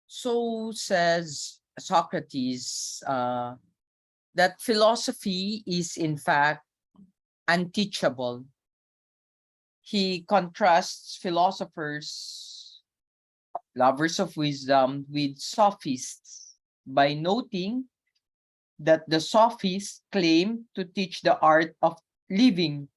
So says Socrates that philosophy is in fact unteachable. He contrasts philosophers, lovers of wisdom, with sophists by noting that the sophists claim to teach the art of living,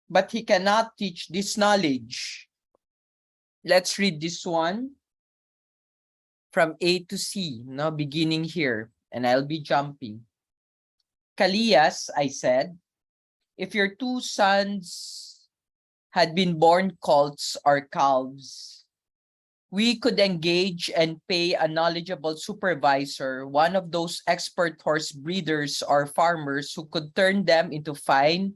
but he cannot teach this knowledge. Let's read this one from A to C, now beginning here, and I'll be jumping. Callias, I said, if your two sons had been born colts or calves, we could engage and pay a knowledgeable supervisor, one of those expert horse breeders or farmers who could turn them into fine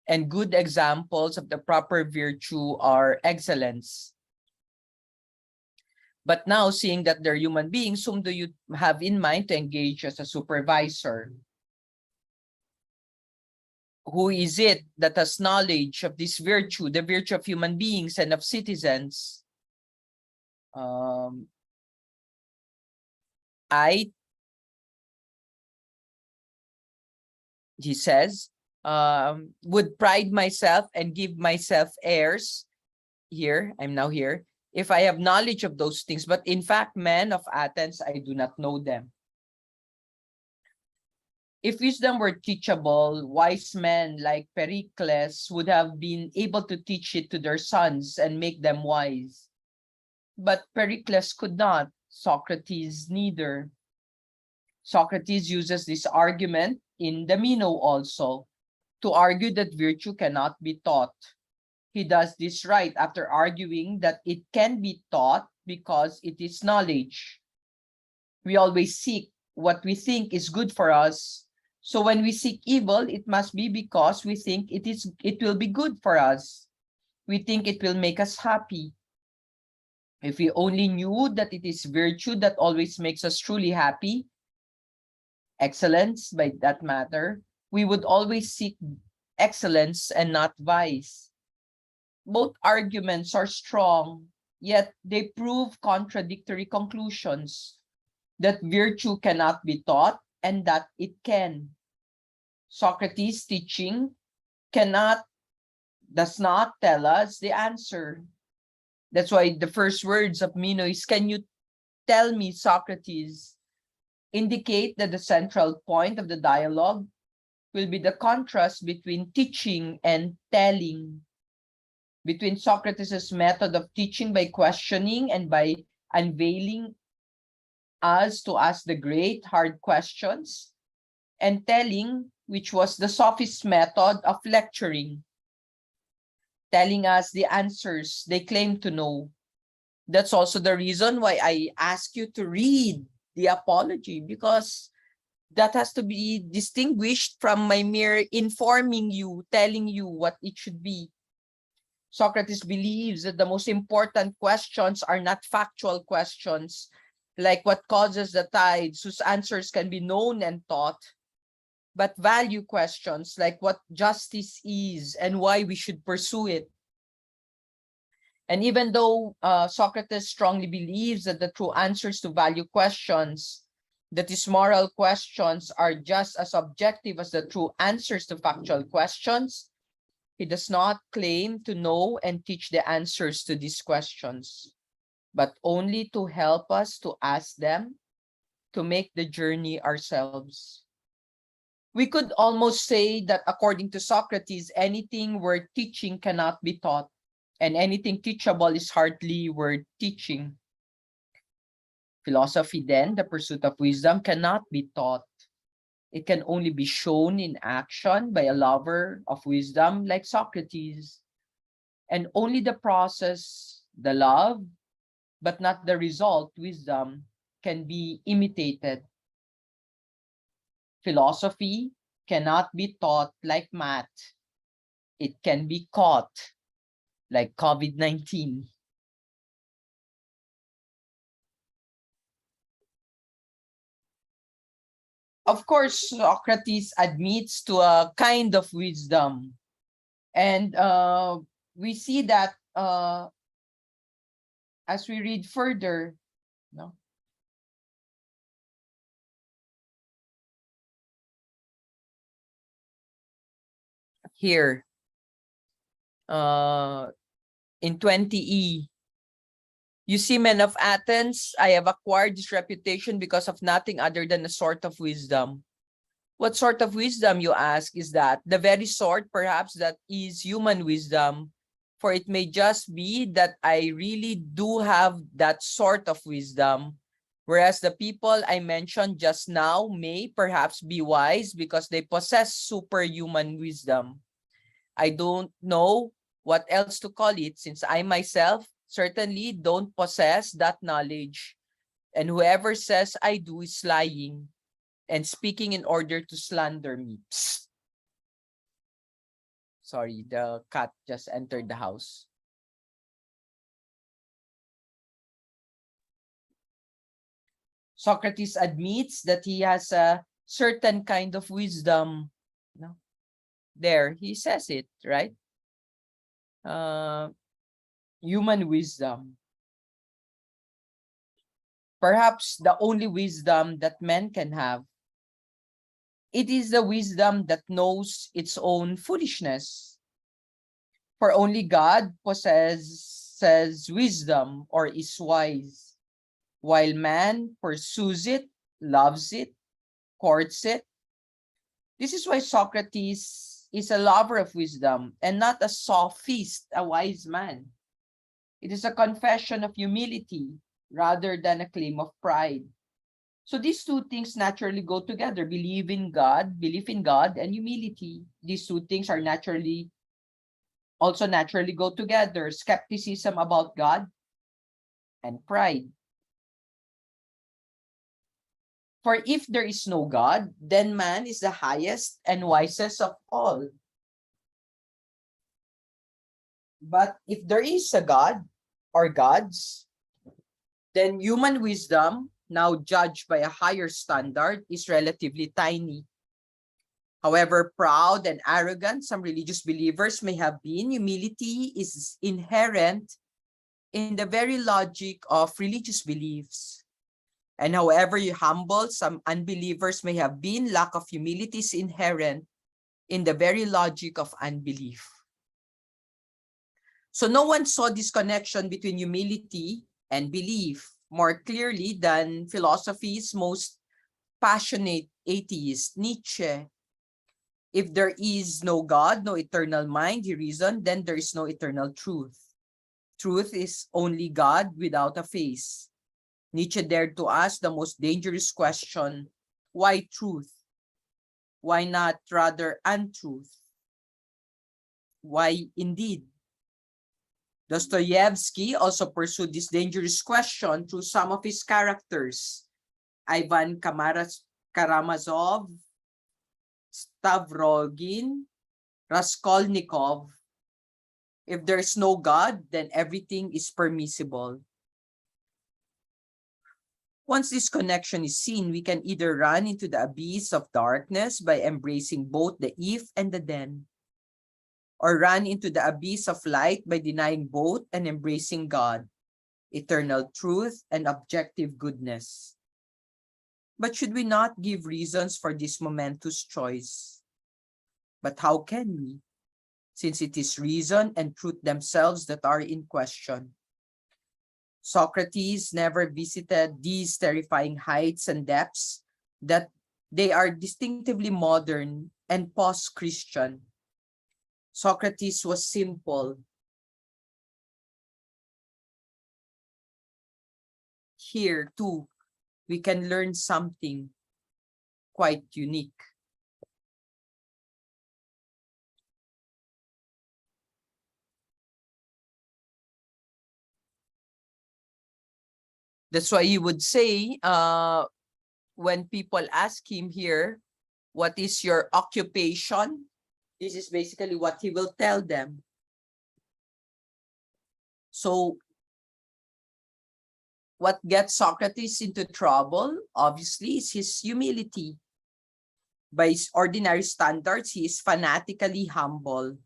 and good examples of the proper virtue or excellence. But now, seeing that they're human beings, whom do you have in mind to engage as a supervisor? Who is it that has knowledge of this virtue, the virtue of human beings and of citizens? He says, would pride myself and give myself airs. Here, I'm now here, if I have knowledge of those things, but in fact, men of Athens, I do not know them. If wisdom were teachable, wise men like Pericles would have been able to teach it to their sons and make them wise. But Pericles could not, Socrates neither. Socrates uses this argument in the Meno also to argue that virtue cannot be taught. He does this right after arguing that it can be taught because it is knowledge. We always seek what we think is good for us. So when we seek evil, it must be because we think it will be good for us. We think it will make us happy. If we only knew that it is virtue that always makes us truly happy, excellence by that matter, we would always seek excellence and not vice. Both arguments are strong, yet they prove contradictory conclusions, that virtue cannot be taught and that it can. Socrates' teaching does not tell us the answer. That's why the first words of Meno is, can you tell me, Socrates? Indicate that the central point of the dialogue will be the contrast between teaching and telling, between Socrates' method of teaching by questioning and by unveiling us to ask the great hard questions, and telling, which was the sophist method of lecturing, telling us the answers they claim to know. That's also the reason why I ask you to read the Apology, because that has to be distinguished from my mere informing you, telling you what it should be. Socrates believes that the most important questions are not factual questions, like what causes the tides, whose answers can be known and taught, but value questions like what justice is and why we should pursue it. And even though Socrates strongly believes that the true answers to value questions, that is, moral questions, are just as objective as the true answers to factual questions, he does not claim to know and teach the answers to these questions, but only to help us to ask them, to make the journey ourselves. We could almost say that according to Socrates, anything worth teaching cannot be taught, and anything teachable is hardly worth teaching. Philosophy, then, the pursuit of wisdom, cannot be taught. It can only be shown in action by a lover of wisdom like Socrates. And only the process, the love, but not the result, wisdom, can be imitated. Philosophy cannot be taught like math. It can be caught like COVID-19. Of course, Socrates admits to a kind of wisdom. And we see that as we read further, No? Here, in 20E, you see, men of Athens, I have acquired this reputation because of nothing other than a sort of wisdom. What sort of wisdom, you ask, is that? The very sort, perhaps, that is human wisdom. For it may just be that I really do have that sort of wisdom, whereas the people I mentioned just now may perhaps be wise because they possess superhuman wisdom. I don't know what else to call it, since I myself certainly don't possess that knowledge. And whoever says I do is lying and speaking in order to slander me. Psst. Sorry, the cat just entered the house. Socrates admits that he has a certain kind of wisdom. No? There, he says it, right? Human wisdom. Perhaps the only wisdom that men can have. It is the wisdom that knows its own foolishness. For only God possesses wisdom or is wise, while man pursues it, loves it, courts it. This is why Socrates is a lover of wisdom and not a sophist, a wise man. It is a confession of humility rather than a claim of pride. So these two things naturally go together: belief in God, and humility. These two things are also naturally go together: skepticism about God and pride. For if there is no God, then man is the highest and wisest of all. But if there is a God or gods, then human wisdom, now judged by a higher standard, is relatively tiny. However proud and arrogant some religious believers may have been, humility is inherent in the very logic of religious beliefs. And however humble some unbelievers may have been, lack of humility is inherent in the very logic of unbelief. So no one saw this connection between humility and belief more clearly than philosophy's most passionate atheist, Nietzsche. If there is no God, no eternal mind, he reasoned, then there is no eternal truth. Truth is only God without a face. Nietzsche dared to ask the most dangerous question: why truth? Why not rather untruth? Why indeed? Dostoevsky also pursued this dangerous question through some of his characters: Ivan Karamazov, Stavrogin, Raskolnikov. If there is no God, then everything is permissible. Once this connection is seen, we can either run into the abyss of darkness by embracing both the if and the then, or run into the abyss of light by denying both and embracing God, eternal truth, and objective goodness. But should we not give reasons for this momentous choice? But how can we, since it is reason and truth themselves that are in question? Socrates never visited these terrifying heights and depths, that they are distinctively modern and post-Christian. Socrates was simple. Here, too, we can learn something quite unique. That's why he would say, when people ask him here, what is your occupation? This is basically what he will tell them. So what gets Socrates into trouble, obviously, is his humility. By his ordinary standards, he is fanatically humble.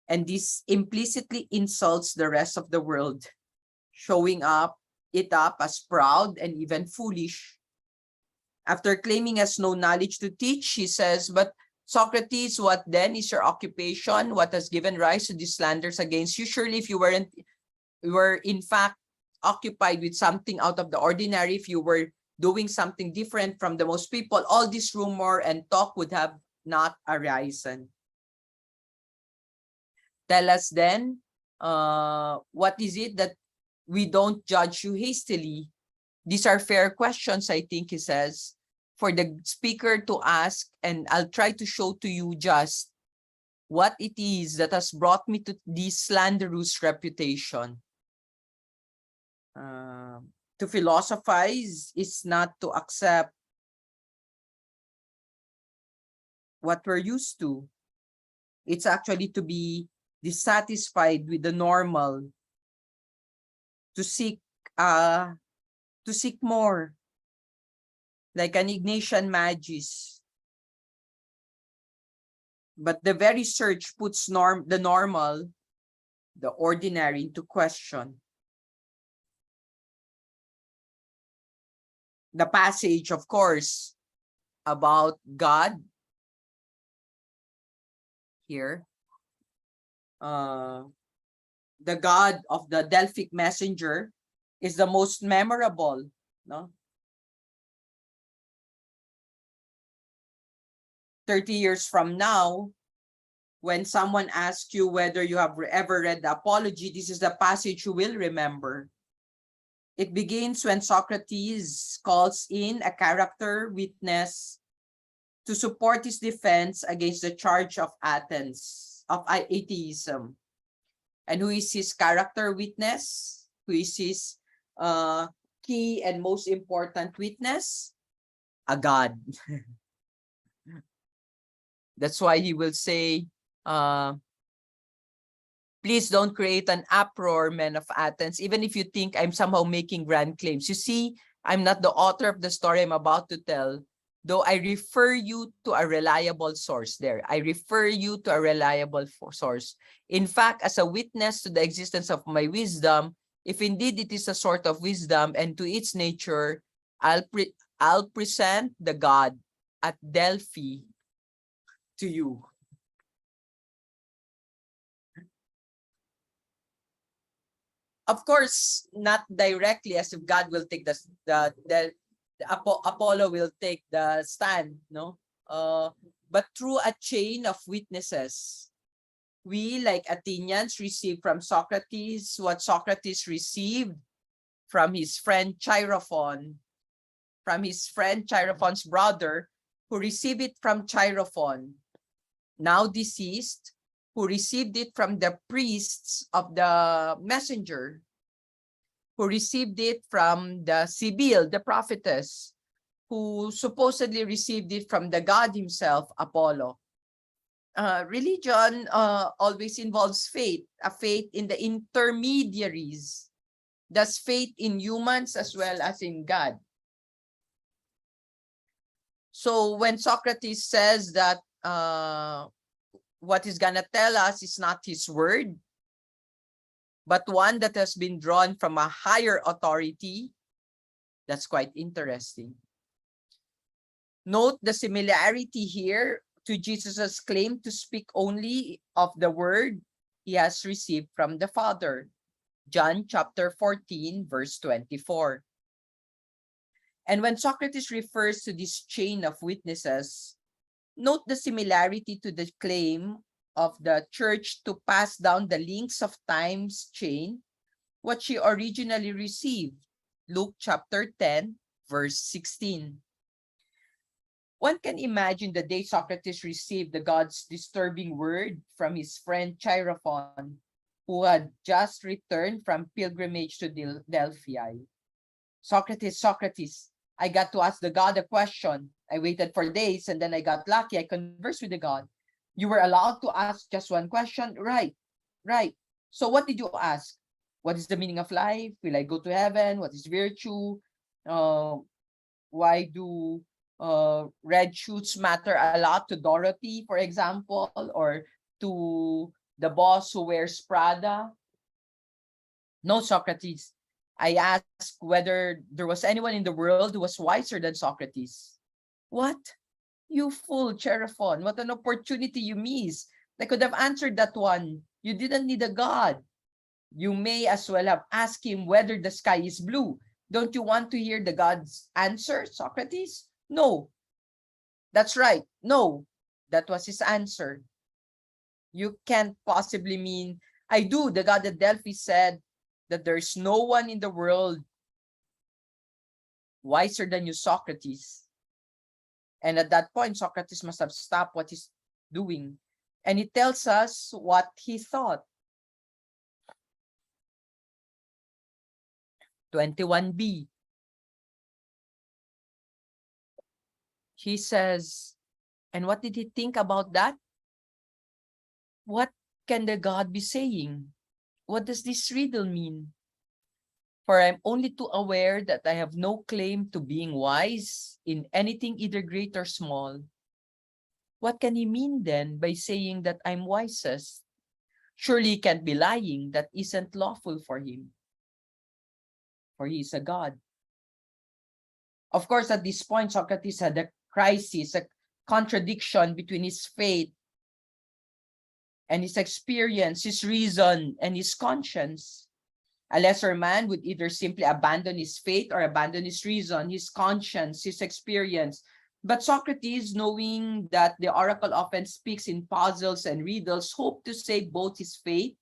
And this implicitly insults the rest of the world, showing up it up as proud and even foolish. After claiming has no knowledge to teach, he says, but Socrates, what then is your occupation? What has given rise to these slanders against you? Surely if you were in fact occupied with something out of the ordinary, if you were doing something different from the most people, all this rumor and talk would have not arisen. Tell us then, what is it that we don't judge you hastily? These are fair questions, I think he says, for the speaker to ask, and I'll try to show to you just what it is that has brought me to this slanderous reputation. To philosophize is not to accept what we're used to. It's actually to be dissatisfied with the normal, to seek more, like an Ignatian Magis. But the very search puts the normal, the ordinary, into question. The passage, of course, about God here, the God of the Delphic messenger, is the most memorable, no? 30 years from now, when someone asks you whether you have ever read the Apology, this is the passage you will remember. It begins when Socrates calls in a character witness to support his defense against the charge of atheism. And who is his character witness? Who is his key and most important witness? A God. That's why he will say, please don't create an uproar, men of Athens, even if you think I'm somehow making grand claims. You see, I'm not the author of the story I'm about to tell, though I refer you to a reliable source there. I refer you to a reliable source. In fact, as a witness to the existence of my wisdom, if indeed it is a sort of wisdom and to its nature, I'll present the God at Delphi to you. Of course, not directly as if God will take Apollo will take the stand, no? But through a chain of witnesses. We, like Athenians, receive from Socrates what Socrates received from his friend Chaerephon, from his friend Chaerephon's brother, who received it from Chaerephon, now deceased, who received it from the priests of the messenger, who received it from the Sibyl, the prophetess, who supposedly received it from the god himself, Apollo. Religion always involves faith, a faith in the intermediaries, thus faith in humans as well as in God. So when Socrates says that what he's gonna tell us is not his word, but one that has been drawn from a higher authority, that's quite interesting. Note the similarity here to Jesus's claim to speak only of the word he has received from the Father. John chapter 14, verse 24. And when Socrates refers to this chain of witnesses, note the similarity to the claim of the church to pass down the links of time's chain, what she originally received. Luke chapter 10, verse 16. One can imagine the day Socrates received the God's disturbing word from his friend Chaerephon, who had just returned from pilgrimage to Delphi. Socrates, I got to ask the God a question. I waited for days and then I got lucky. I conversed with the God. You were allowed to ask just one question? Right. So what did you ask? What is the meaning of life? Will I go to heaven? What is virtue? Why do red shoes matter a lot to Dorothy, for example, or to the boss who wears Prada? No, Socrates. I asked whether there was anyone in the world who was wiser than Socrates. What? You fool, Cherifon. What an opportunity you missed. I could have answered that one. You didn't need a god. You may as well have asked him whether the sky is blue. Don't you want to hear the god's answer, Socrates? No. That's right. No. That was his answer. You can't possibly mean, I do. The god at Delphi said that there's no one in the world wiser than you, Socrates. And at that point, Socrates must have stopped what he's doing. And he tells us what he thought. 21b. He says, and what did he think about that? What can the god be saying? What does this riddle mean? For I'm only too aware that I have no claim to being wise in anything either great or small. What can he mean then by saying that I'm wisest? Surely he can't be lying. That isn't lawful for him. For he is a god. Of course, at this point, Socrates had a crisis, a contradiction between his faith and his experience, his reason, and his conscience. A lesser man would either simply abandon his faith or abandon his reason, his conscience, his experience. But Socrates, knowing that the oracle often speaks in puzzles and riddles, hoped to save both his faith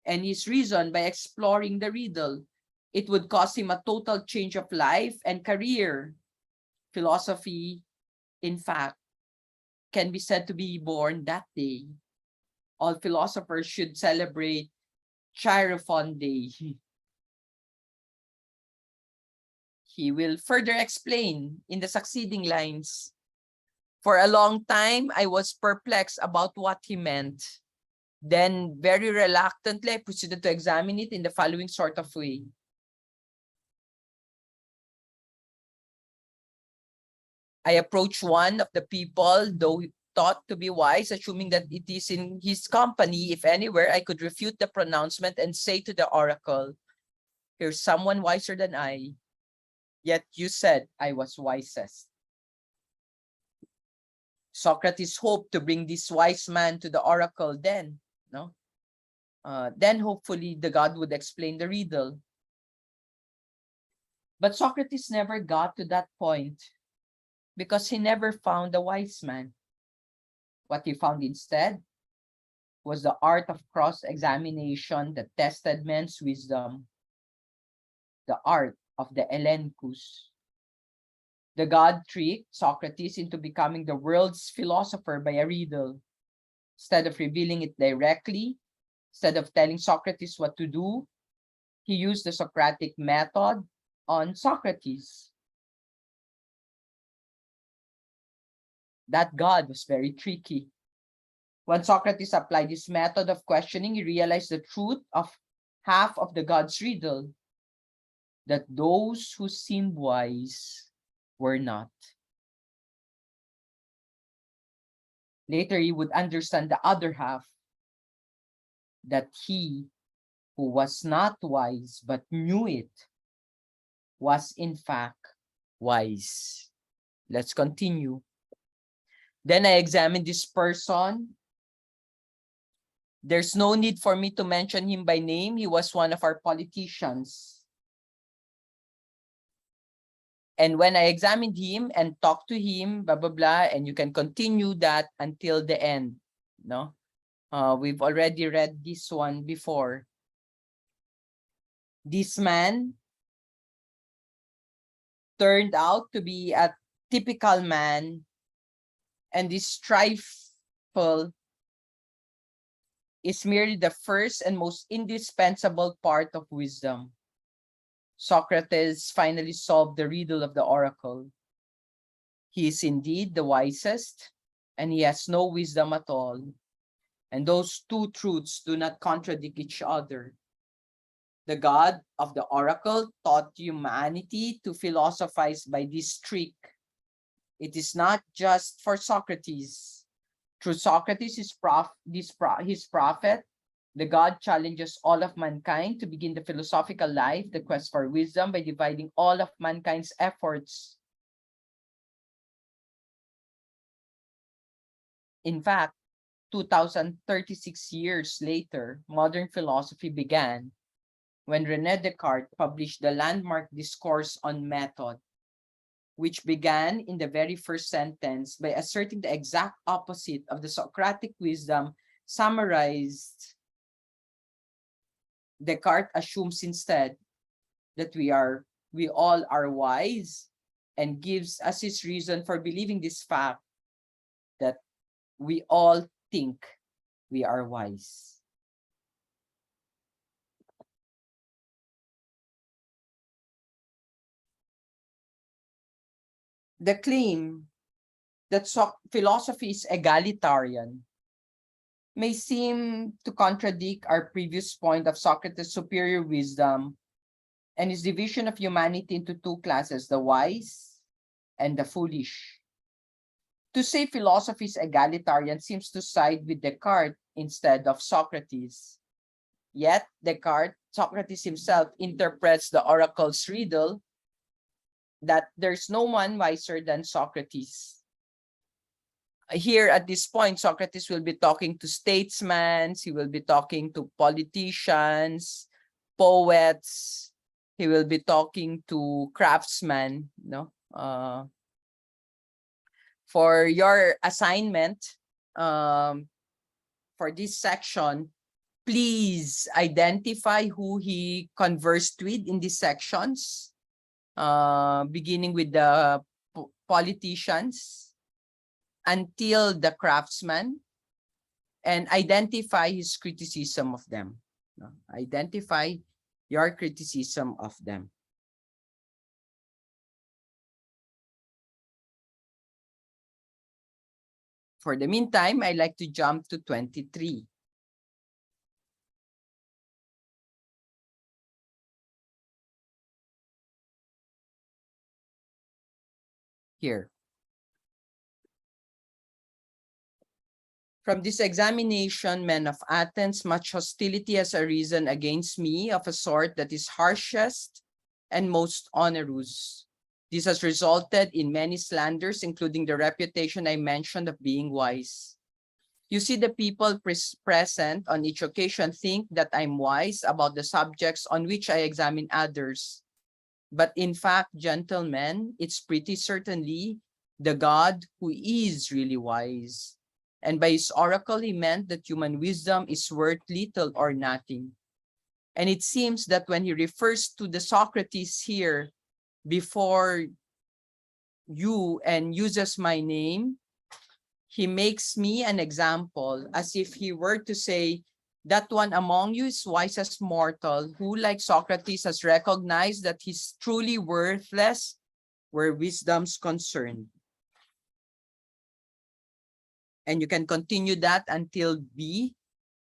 and his reason by exploring the riddle. It would cost him a total change of life and career. Philosophy, in fact, can be said to be born that day. All philosophers should celebrate Chaerephon Day. He will further explain in the succeeding lines. For a long time, I was perplexed about what he meant. Then, very reluctantly, I proceeded to examine it in the following sort of way. I approached one of the people, though thought to be wise, assuming that it is in his company, if anywhere, I could refute the pronouncement and say to the oracle, here's someone wiser than I. Yet you said I was wisest. Socrates hoped to bring this wise man to the oracle then, no? Then hopefully the god would explain the riddle. But Socrates never got to that point because he never found a wise man. What he found instead was the art of cross-examination that tested men's wisdom, the art of the Elenchus. The god tricked Socrates into becoming the world's philosopher by a riddle. Instead of revealing it directly, instead of telling Socrates what to do, he used the Socratic method on Socrates. That god was very tricky. When Socrates applied this method of questioning, he realized the truth of half of the god's riddle, that those who seemed wise were not. Later, he would understand the other half, that he who was not wise but knew it was in fact wise. Let's continue. Then I examined this person. There's no need for me to mention him by name. He was one of our politicians. And when I examined him and talked to him, blah, blah, blah, and you can continue that until the end. No? We've already read this one before. This man turned out to be a typical man, and this trifle is merely the first and most indispensable part of wisdom. Socrates finally solved the riddle of the oracle. He is indeed the wisest, and he has no wisdom at all. And those two truths do not contradict each other. The god of the oracle taught humanity to philosophize by this trick. It is not just for Socrates. Through Socrates, his prophet, The God challenges all of mankind to begin the philosophical life, the quest for wisdom, by dividing all of mankind's efforts. In fact, 2036 years later, modern philosophy began when René Descartes published the landmark Discourse on Method, which began in the very first sentence by asserting the exact opposite of the Socratic wisdom summarized. Descartes assumes instead that we all are wise, and gives us his reason for believing this fact, that we all think we are wise. The claim that philosophy is egalitarian may seem to contradict our previous point of Socrates' superior wisdom and his division of humanity into two classes, the wise and the foolish. To say philosophy is egalitarian seems to side with Descartes instead of Socrates. Yet Socrates himself interprets the oracle's riddle that there's no one wiser than Socrates. Here at this point, Socrates will be talking to statesmen, he will be talking to politicians, poets, he will be talking to craftsmen. For your assignment, for this section, please identify who he conversed with in these sections, beginning with the politicians until the craftsmen, and identify his criticism of them. Identify your criticism of them. For the meantime, I like to jump to 23. Here. From this examination, men of Athens, much hostility has arisen against me of a sort that is harshest and most onerous. This has resulted in many slanders, including the reputation I mentioned of being wise. You see, the people present on each occasion think that I'm wise about the subjects on which I examine others. But in fact, gentlemen, it's pretty certainly the God who is really wise. And by his oracle, he meant that human wisdom is worth little or nothing. And it seems that when he refers to the Socrates here before you and uses my name, he makes me an example, as if he were to say, that one among you is wise as mortal, who, like Socrates, has recognized that he's truly worthless where wisdom's concerned. And you can continue that until B.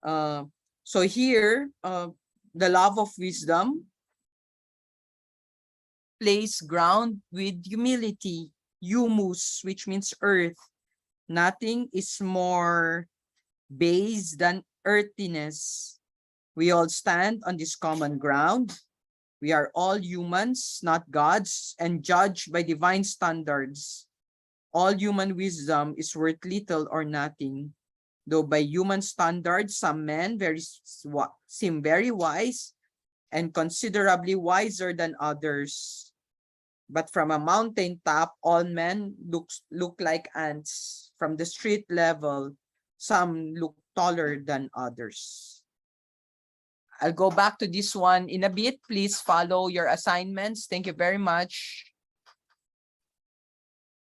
So here, the love of wisdom plays ground with humility, humus, which means earth. Nothing is more base than earthiness. We all stand on this common ground. We are all humans, not gods, and judged by divine standards. All human wisdom is worth little or nothing, though by human standards, some men seem very wise and considerably wiser than others. But from a mountain top, all men look like ants. From the street level, some look taller than others. I'll go back to this one in a bit. Please follow your assignments. Thank you very much.